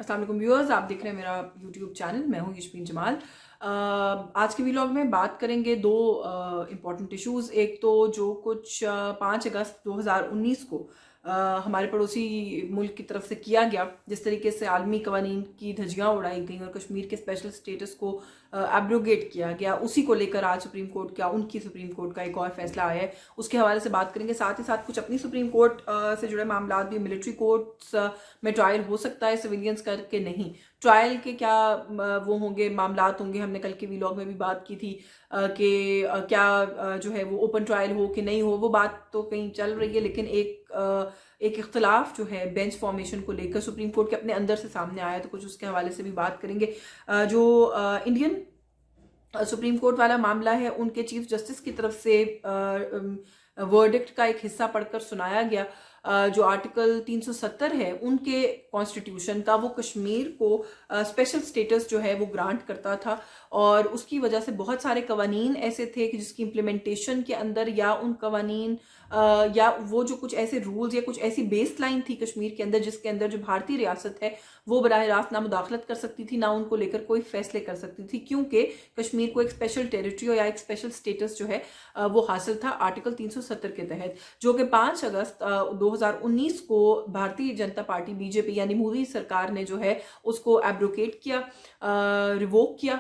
अस्सलाम वालेकुम व्यूअर्स, आप देख रहे हैं मेरा यूट्यूब चैनल। मैं हूँ यशमीन जमाल। आज के व्लॉग में बात करेंगे दो इम्पॉर्टेंट इश्यूज़। एक तो जो कुछ 5 अगस्त 2019 को हमारे पड़ोसी मुल्क की तरफ से किया गया, जिस तरीके से आलमी कवानीन की धज्जियाँ उड़ाई गई और कश्मीर के स्पेशल स्टेटस को एब्रोगेट किया गया, उसी को लेकर आज सुप्रीम कोर्ट का उनकी सुप्रीम कोर्ट का एक और फैसला आया है। उसके हवाले से बात करेंगे। साथ ही साथ कुछ अपनी सुप्रीम कोर्ट से जुड़े मामला भी, मिलिट्री कोर्ट्स में ट्रायल हो सकता है, सिविलियंस करके नहीं। ट्रायल के क्या वो होंगे, मामलात होंगे। हमने कल के व्लॉग में भी बात की थी कि क्या जो है वो ओपन ट्रायल हो कि नहीं हो, वो बात तो कहीं चल रही है। लेकिन एक इख्तलाफ जो है बेंच फॉर्मेशन को लेकर सुप्रीम कोर्ट के अपने अंदर से सामने आया, तो कुछ उसके हवाले से भी बात करेंगे। जो इंडियन सुप्रीम कोर्ट वाला मामला है, उनके चीफ जस्टिस की तरफ से वर्डिक्ट का एक हिस्सा पढ़कर सुनाया गया। जो आर्टिकल 370 है उनके कॉन्स्टिट्यूशन का, वो कश्मीर को स्पेशल स्टेटस जो है वो ग्रांट करता था। और उसकी वजह से बहुत सारे कवानीन ऐसे थे कि जिसकी इम्प्लीमेंटेशन के अंदर या उन कवानीन या वो जो कुछ ऐसे रूल्स या कुछ ऐसी बेस लाइन थी कश्मीर के अंदर, जिसके अंदर जो भारतीय रियासत है वो बराह रास्त ना मुदाखलत कर सकती थी, ना उनको लेकर कोई फैसले कर सकती थी, क्योंकि कश्मीर को एक स्पेशल टेरिटरी या एक स्पेशल स्टेटस जो है वो हासिल था आर्टिकल 370 के तहत, जो कि 5 अगस्त 2019 को भारतीय जनता पार्टी बीजेपी यानी मोदी सरकार ने जो है उसको एब्रोकेट किया, रिवोक किया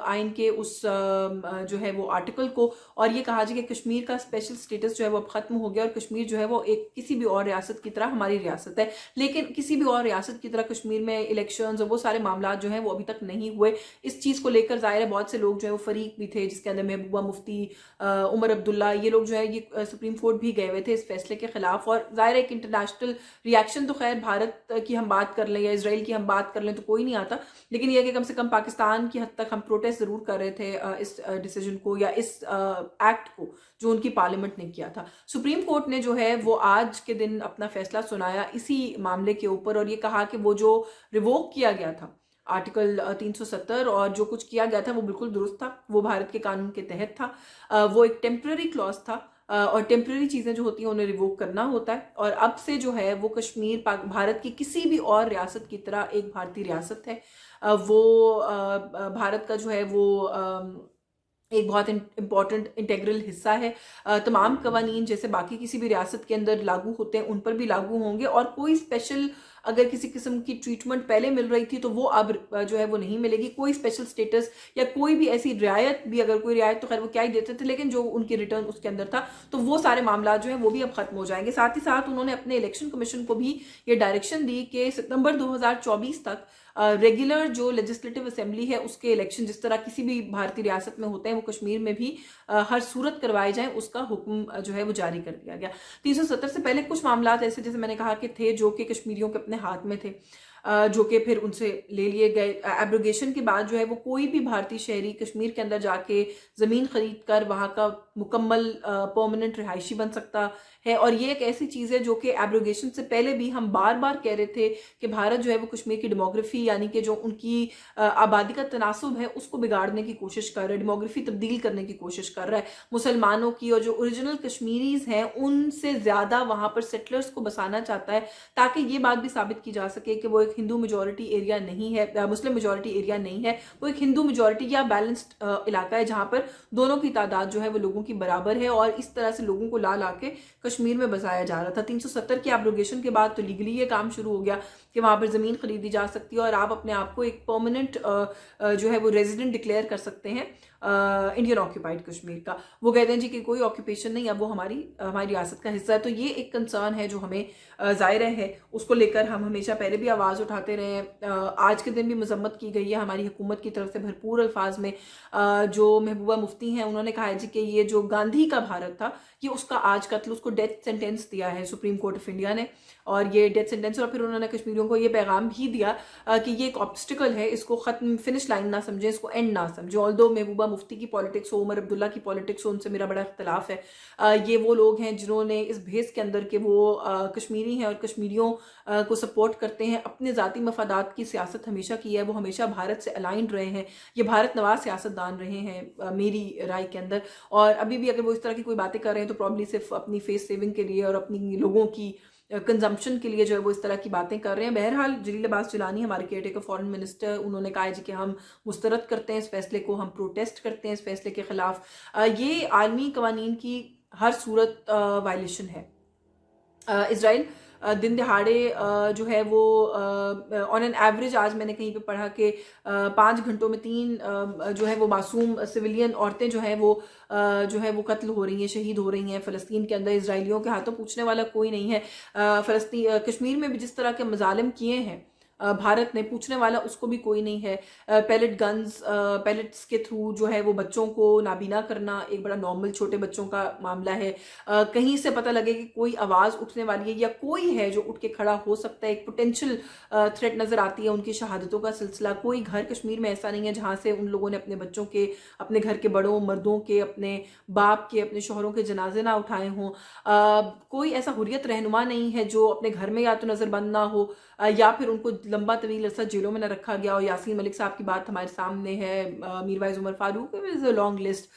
आइन के उस जो है वो आर्टिकल को। और ये कहा जाए कि कश्मीर का स्पेशल स्टेटस जो है वो अब खत्म हो गया और कश्मीर जो है वो एक किसी भी और रियासत की तरह हमारी रियासत है। लेकिन किसी भी और रियासत की तरह कश्मीर में इलेक्शंस और वो सारे मामला जो हैं वो अभी तक नहीं हुए। इस चीज़ को लेकर ज़ाहिर है बहुत से लोग जो है वो फरीक भी थे, जिसके अंदर महबूबा मुफ्ती, उमर अब्दुल्ला, ये लोग जो है ये सुप्रीम कोर्ट भी गए हुए थे इस फैसले के खिलाफ। और ज़ाहिर है एक इंटरनेशनल रिएक्शन तो खैर भारत की हम बात कर लें या इसराइल की हम बात कर लें तो कोई नहीं आता, लेकिन यह कि कम से कम पाकिस्तान की हद तक हम प्रोटेस्ट ज़रूर कर रहे थे इस डिसीजन को या इस एक्ट को जो उनकी पार्लियामेंट ने किया था। सुप्रीम कोर्ट ने जो है वो आज के दिन अपना फैसला सुनाया इसी मामले के ऊपर और ये कहा कि वो जो रिवोक किया गया था आर्टिकल 370 और जो कुछ किया गया था वो बिल्कुल दुरुस्त था, वो भारत के कानून के तहत था। वो एक टेम्पररी क्लॉज था और टेम्पररी चीज़ें जो होती हैं उन्हें रिवोक करना होता है। और अब से जो है वो कश्मीर भारत की किसी भी और रियासत की तरह एक भारतीय रियासत है। वो भारत का जो है वो एक बहुत इंपॉर्टेंट इंटेग्रल हिस्सा है। तमाम कवानीन जैसे बाकी किसी भी रियासत के अंदर लागू होते हैं उन पर भी लागू होंगे और कोई स्पेशल अगर किसी किस्म की ट्रीटमेंट पहले मिल रही थी तो वो अब जो है वो नहीं मिलेगी। कोई स्पेशल स्टेटस या कोई भी ऐसी रियायत भी, अगर कोई रियायत तो खैर वो क्या ही देते थे, लेकिन जो उनकी रिटर्न उसके अंदर था तो वो सारे मामला जो है वो भी अब खत्म हो जाएंगे। साथ ही साथ उन्होंने अपने इलेक्शन कमीशन को भी ये डायरेक्शन दी कि सितंबर 2024 तक रेगुलर जो लेजिस्लेटिव असेंबली है उसके इलेक्शन जिस तरह किसी भी भारतीय रियासत में होते हैं वो कश्मीर में भी हर सूरत करवाए जाएं, उसका हुक्म जो है वो जारी कर दिया गया। 370 से पहले कुछ मामला ऐसे, जैसे मैंने कहा कि थे, जो कि कश्मीरियों के अपने हाथ में थे, जो कि फिर उनसे ले लिए गए। एब्रोगेशन के बाद जो है वो कोई भी भारतीय शहरी कश्मीर के अंदर जाके ज़मीन खरीद कर वहाँ का मुकम्मल परमानेंट रिहायशी बन सकता है। और ये एक ऐसी चीज़ है जो कि एब्रोगेशन से पहले भी हम बार बार कह रहे थे कि भारत जो है वो कश्मीर की डेमोग्राफी यानी कि जो उनकी आबादी का तनासुब है उसको बिगाड़ने की कोशिश कर रहा है, डेमोग्राफी तब्दील करने की कोशिश कर रहा है। मुसलमानों की और जो ओरिजिनल कश्मीरीज हैं उनसे ज़्यादा वहाँ पर सेटलर्स को बसाना चाहता है, ताकि ये बात भी साबित की जा सके कि वो एक हिंदू मेजॉरिटी एरिया नहीं है, मुस्लिम मेजॉरिटी एरिया नहीं है, वो एक हिंदू मेजॉरिटी या बैलेंस्ड इलाका है जहाँ पर दोनों की तादाद जो है वो लोगों की बराबर है। और इस तरह से लोगों को ला के कश्मीर में बसाया जा रहा था। 370 के एब्रोगेशन के बाद तो लीगली ये काम शुरू हो गया कि वहाँ पर ज़मीन खरीदी जा सकती है और आप अपने आप को एक परमानेंट जो है वो रेजिडेंट डिक्लेयर कर सकते हैं इंडियन ऑक्यूपाइड कश्मीर का। वो कहते हैं जी कि कोई ऑक्यूपेशन नहीं, अब वो हमारी रियासत का हिस्सा है। तो ये एक कंसर्न है जो हमें ज़ाहिर है, उसको लेकर हम हमेशा पहले भी आवाज़ उठाते रहे हैं। आज के दिन भी मजम्मत की गई है हमारी हुकूमत की तरफ से भरपूर अल्फाज में। जो महबूबा मुफ्ती हैं उन्होंने कहा है जी कि ये जो गांधी का भारत था ये उसका आज कत्ल, उसको डेथ सेंटेंस दिया है सुप्रीम कोर्ट ऑफ इंडिया ने। और ये डेथ सेंटेंस, और फिर उन्होंने कश्मीरियों को ये पैगाम भी दिया कि ये एक ऑब्स्टिकल है, इसको ख़त्म फिनिश लाइन ना समझें, इसको एंड ना समझें। ऑल्दो महबूबा मुफ्ती की पॉलिटिक्स हो, उमर अब्दुल्ला की पॉलिटिक्स हो, उनसे मेरा बड़ा इख्तलाफ है। ये वो लोग हैं जिन्होंने इस भेस के अंदर के वो कश्मीरी हैं और कश्मीरियों को सपोर्ट करते हैं, अपने ज़ाती मफादात की सियासत हमेशा की है, वो हमेशा भारत से अलाइंड रहे हैं, ये भारत नवाज सियासतदान रहे हैं मेरी राय के अंदर। और अभी भी अगर वो इस तरह की कोई बातें कर रहे हैं तो प्रॉब्ली सिर्फ अपनी फेस सेविंग के लिए और अपनी लोगों की कंजम्पशन के लिए जो है वो इस तरह की बातें कर रहे हैं। बहरहाल जलील अब्बास जिलानी हमारे केयरटेकर फॉरेन मिनिस्टर, उन्होंने कहा है जी कि हम मुस्तरद करते हैं इस फैसले को, हम प्रोटेस्ट करते हैं इस फैसले के खिलाफ। ये आलमी कवानीन की हर सूरत वायलेशन है। इसराइल दिन दहाड़े जो है वो ऑन एन एवरेज, आज मैंने कहीं पे पढ़ा कि 5 घंटों में 3 जो है वो मासूम सिविलियन औरतें जो है वो कत्ल हो रही हैं, शहीद हो रही हैं फ़लस्तीन के अंदर। इसराइलियों के हाथों पूछने वाला कोई नहीं है। फ़लस्तीन कश्मीर में भी जिस तरह के मजालिम किए हैं भारत ने, पूछने वाला उसको भी कोई नहीं है। पैलेट्स के थ्रू जो है वो बच्चों को नाबीना करना एक बड़ा नॉर्मल छोटे बच्चों का मामला है। कहीं से पता लगे कि कोई आवाज़ उठने वाली है या कोई है जो उठ के खड़ा हो सकता है, एक पोटेंशियल थ्रेट नज़र आती है उनकी शहादतों का सिलसिला। कोई घर कश्मीर में ऐसा नहीं है जहाँ से उन लोगों ने अपने बच्चों के, अपने घर के बड़ों मर्दों के, अपने बाप के, अपने शोहरों के जनाजे ना उठाए हों। कोई ऐसा हुर्रियत रहनुमा नहीं है जो अपने घर में या तो नज़रबंद ना हो या फिर उनको लंबा तवील अरसा जेलों में न रखा गया। और यासीन मलिक साहब की बात हमारे सामने है, Mirwaiz Umar Farooq, is a long list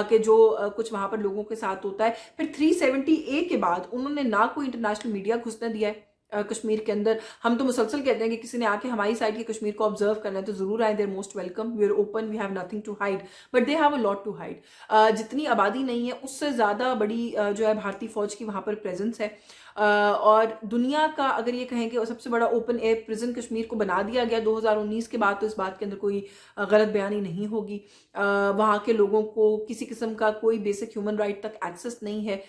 के जो कुछ वहाँ पर लोगों के साथ होता है। फिर 370A के बाद उन्होंने ना कोई इंटरनेशनल मीडिया घुसने दिया है कश्मीर के अंदर। हम तो मुसलसल कहते हैं कि किसी ने आके हमारी साइड की कश्मीर को ऑब्जर्व करना है तो जरूर आए, they're most welcome, we are open, we have nothing to hide, but they have a lot to hide. जितनी आबादी नहीं है उससे ज़्यादा बड़ी जो है भारतीय फौज की वहाँ पर प्रेजेंस है। और दुनिया का अगर ये कहें कि सबसे बड़ा ओपन एयर प्रिजन कश्मीर को बना दिया गया 2019 के बाद, तो इस बात के अंदर कोई गलत बयानी नहीं होगी। वहाँ के लोगों को किसी किस्म का कोई बेसिक ह्यूमन राइट तक एक्सेस नहीं है।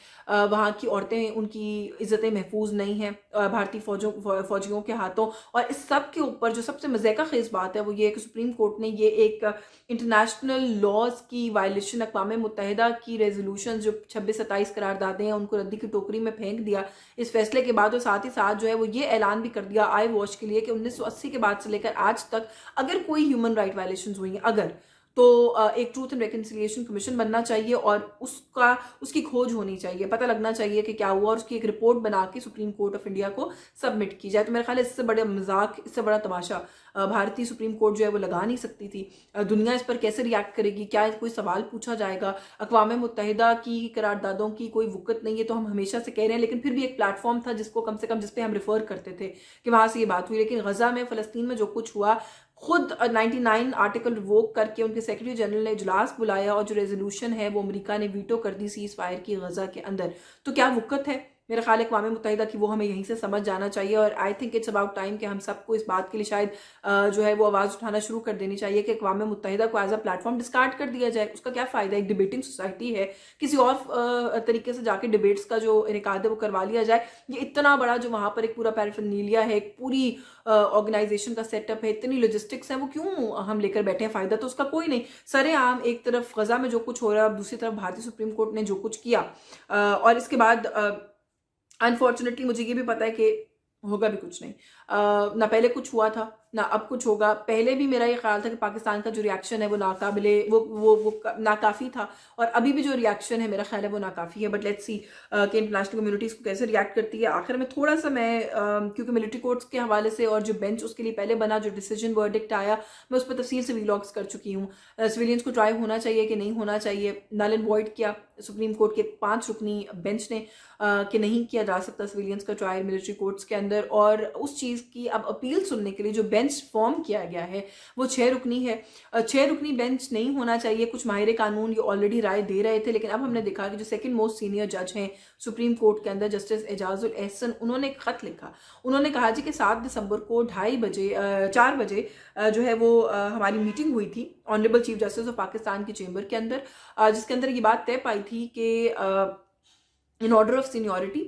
वहाँ की औरतें, उनकी इज़्ज़तें महफूज नहीं हैं भारतीय फौजियों के हाथों। और इस सब के ऊपर जो सबसे मज़े का खेज़ बात है वो ये है कि सुप्रीम कोर्ट ने ये एक इंटरनेशनल लॉज की वायलेशन, अक़वाम मुत्तहिदा की रेजोल्यूशन जो 26-27 करारदादें हैं उनको रद्दी की टोकरी में फेंक दिया इस फैसले के बाद। और साथ ही साथ जो है वो ये ऐलान भी कर दिया आई वॉच के लिए कि 1980 के बाद से लेकर आज तक अगर कोई ह्यूमन राइट वायलेशन हुई हैं तो एक ट्रूथ एंड रिकन्सिलिएशन कमीशन बनना चाहिए और उसकी खोज होनी चाहिए, पता लगना चाहिए कि क्या हुआ और उसकी एक रिपोर्ट बना के सुप्रीम कोर्ट ऑफ इंडिया को सबमिट की जाए। तो मेरे ख्याल है इससे बड़े मजाक, इससे बड़ा तमाशा भारतीय सुप्रीम कोर्ट जो है वो लगा नहीं सकती थी। दुनिया इस पर कैसे रिएक्ट करेगी, क्या कोई सवाल पूछा जाएगा? अक़वाम मुत्तहिदा की करारदादों की कोई वुकत नहीं है तो हम हमेशा से कह रहे हैं, लेकिन फिर भी एक प्लेटफॉर्म था जिसको कम से कम जिस पे हम रेफर करते थे कि वहाँ से ये बात हुई। लेकिन गजा में, फ़लस्तीन में जो कुछ हुआ, खुद 99 आर्टिकल रिवोक करके उनके सेक्रेटरी जनरल ने इजलास बुलाया और जो रेजोल्यूशन है वो अमेरिका ने वीटो कर दी सीज फायर की गजा के अंदर। तो क्या वुकत है? मेरा ख्याल है अक़वाम मुत्तहिदा की वो हमें यहीं से समझ जाना चाहिए। और I think it's about time कि हम सबको इस बात के लिए शायद जो है वो आवाज़ उठाना शुरू कर देनी चाहिए कि अक़वाम मुत्तहिदा को एज अ प्लेटफॉर्म डिस्कार्ड कर दिया जाए। उसका क्या फ़ायदा? एक डिबेटिंग सोसाइटी है, किसी और तरीके से जाके डिबेट्स का जो इनेकाद है वो करवा लिया जाए। ये इतना बड़ा जो वहाँ पर एक पूरा पैराफर्नीलिया है, एक पूरी ऑर्गेनाइजेशन का सेटअप है, इतनी लॉजिस्टिक्स है, वो क्यों हम लेकर बैठे हैं? फ़ायदा तो उसका कोई नहीं। सरेआम एक तरफ गजा में जो कुछ हो रहा है, दूसरी तरफ भारतीय सुप्रीम कोर्ट ने जो कुछ किया, और इसके बाद अनफॉर्चुनेटली मुझे ये भी पता है कि होगा भी कुछ नहीं। ना पहले कुछ हुआ था ना अब कुछ होगा। पहले भी मेरा ये ख्याल था कि पाकिस्तान का जो रिएक्शन है वो नाकाफ़ी था, और अभी भी जो रिएक्शन है मेरा ख्याल है वो नाकाफ़ी है। बट लेट्स सी कि इंटरनेशनल कम्युनिटी इसको कैसे रिएक्ट करती है। आखिर में थोड़ा सा मैं क्योंकि मिलिट्री कोर्ट्स के हवाले से और जो बेंच उसके लिए पहले बना, जो डिसीजन वर्डिक्ट आया, मैं उस पर तफसील से व्लॉग्स कर चुकी हूँ। सिविलियंस को ट्राई होना चाहिए कि नहीं होना चाहिए, नल एंड वॉइड किया सुप्रीम कोर्ट के 5 रुकनी बेंच ने कि नहीं किया जा सकता सिविलियंस का ट्रायल मिलिट्री कोर्ट्स के अंदर। और उस चीज़ की अब अपील सुनने के लिए जो बेंच फॉर्म किया गया है वो 6 रुकनी है। 6 रुकनी बेंच नहीं होना चाहिए। कुछ माहिर कानून ये ऑलरेडी राय दे रहे थे, लेकिन अब हमने देखा कि जो सेकंड मोस्ट सीनियर जज हैं सुप्रीम कोर्ट के अंदर, जस्टिस एजाजुल एहसन, उन्होंने एक खत लिखा। उन्होंने कहा जी कि 7 दिसंबर को 4 बजे जो है वो हमारी मीटिंग हुई थी honourable chief justice of Pakistan की चेंबर के अंदर, जिसके अंदर ये बात तय पाई थी कि इन ऑर्डर ऑफ सीनियरिटी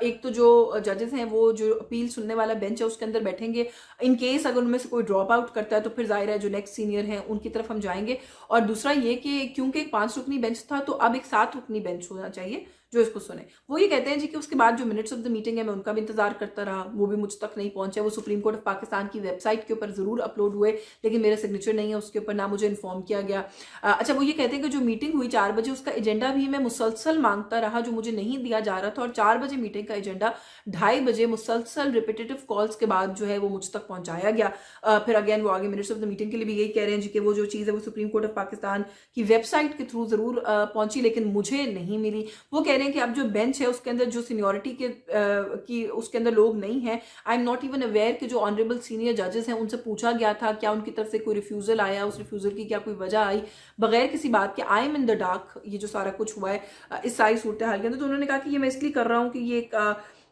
एक तो जो जजेस हैं वो जो अपील सुनने वाला बेंच है उसके अंदर बैठेंगे। इन केस अगर उनमें से कोई ड्रॉप आउट करता है तो फिर जाहिर है जो नेक्स्ट सीनियर हैं उनकी तरफ हम जाएंगे। और दूसरा ये कि क्योंकि एक 5 रुकनी बेंच था तो अब एक 7 रुकनी बेंच होना चाहिए जो इसको सुने। वो ये कहते हैं जी कि उसके बाद जो मिनट्स ऑफ द मीटिंग है मैं उनका भी इंतजार करता रहा, वो भी मुझ तक नहीं पहुंचे। वो सुप्रीम कोर्ट ऑफ पाकिस्तान की वेबसाइट के ऊपर जरूर अपलोड हुए लेकिन मेरा सिग्नेचर नहीं है उसके ऊपर, ना मुझे इन्फॉर्म किया गया। अच्छा, वो ये कहते हैं कि जो मीटिंग हुई 4 बजे उसका एजेंडा भी मैं मुसलसल मांगता रहा जो मुझे नहीं दिया जा रहा था, और 4 बजे मीटिंग का एजेंडा 2:30 बजे मुसलसल रिपीटेटिव कॉल्स के बाद जो है वो मुझ तक पहुंचाया गया। फिर अगेन वो आगे मिनट्स ऑफ द मीटिंग के लिए भी यही कह रहे हैं जी कि वो जो चीज़ है वो सुप्रीम कोर्ट ऑफ पाकिस्तान की वेबसाइट के थ्रू जरूर पहुंची लेकिन मुझे नहीं मिली। वो कह रहे हैं हैं कि अब जो बेंच है उसके अंदर जो सीनियरिटी की उसके अंदर लोग नहीं हैं। I am not even aware कि जो ऑनरेबल सीनियर जजेस हैं उनसे पूछा गया था क्या उनकी तरफ से कोई रिफ्यूज़ल आया, उस रिफ्यूज़ल की क्या कोई वजह आई, बगैर किसी बात के I am in the dark ये जो सारा कुछ हुआ है इस सारी सूरत हाल के अंदर। तो उन्होंने कहा कि ये मैं इसलिए कर रहा हूँ कि ये एक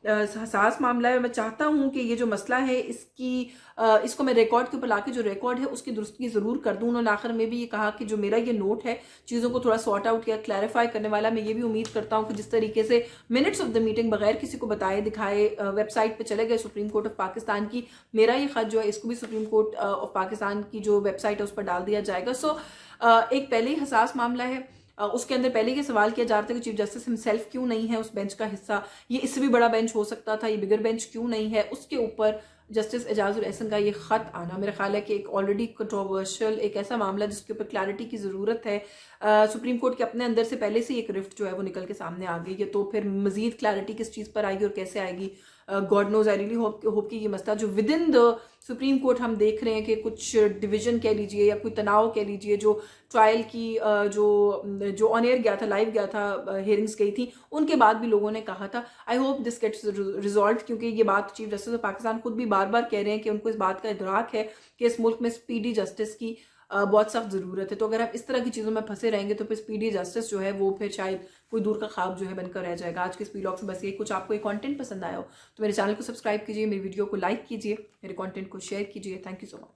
हसास मामला है, मैं चाहता हूं कि ये जो मसला है इसको मैं रिकॉर्ड के ऊपर लाके जो रिकॉर्ड है उसकी दुरुस्ती ज़रूर कर दूं। उन्होंने आखिर में भी ये कहा कि जो मेरा ये नोट है चीज़ों को थोड़ा सॉर्ट आउट या क्लैरिफाई करने वाला, मैं ये भी उम्मीद करता हूं कि जिस तरीके से मिनट्स ऑफ द मीटिंग बगैर किसी को बताए दिखाए वेबसाइट पर चले गए सुप्रीम कोर्ट ऑफ पाकिस्तान की, मेरा ये खत जो है इसको भी सुप्रीम कोर्ट ऑफ पाकिस्तान की जो वेबसाइट है उस पर डाल दिया जाएगा। सो एक पहले ही हसास मामला है, उसके अंदर पहले ये सवाल किया जा रहा था कि चीफ जस्टिस हिमसेल्फ क्यों नहीं है उस बेंच का हिस्सा, ये इससे भी बड़ा बेंच हो सकता था, ये बिगर बेंच क्यों नहीं है। उसके ऊपर जस्टिस एजाजुल एहसन का ये खत आना मेरा ख्याल है कि एक ऑलरेडी कंट्रोवर्शियल एक ऐसा मामला जिसके ऊपर क्लैरिटी की ज़रूरत है। सुप्रीम कोर्ट के अपने अंदर से पहले से एक रिफ्ट जो है वो निकल के सामने आ गई है, तो फिर मजीद क्लैरिटी किस चीज़ पर आएगी और कैसे आएगी, God knows. I really hope कि ये मसला जो within the supreme court हम देख रहे हैं कि कुछ डिवीजन कह लीजिए या कोई तनाव कह लीजिए, जो ट्रायल की जो ऑन एयर गया था, लाइव गया था, हियरिंग्स गई थी, उनके बाद भी लोगों ने कहा था I hope this gets resolve, क्योंकि ये बात चीफ जस्टिस ऑफ पाकिस्तान खुद भी बार बार कह रहे हैं कि उनको इस बात का इदराक है कि इस मुल्क में स्पीडी जस्टिस की बहुत सख्त ज़रूरत है। तो अगर आप इस तरह की चीज़ों में फंसे रहेंगे तो फिर स्पीडी जस्टिस जो है वो फिर शायद कोई दूर का ख्वाब जो है बनकर रह जाएगा। आज के इस व्लॉग में बस ये, कुछ आपको ये कंटेंट पसंद आया हो तो मेरे चैनल को सब्सक्राइब कीजिए, मेरी वीडियो को लाइक कीजिए, मेरे कंटेंट को शेयर कीजिए। Thank you so much.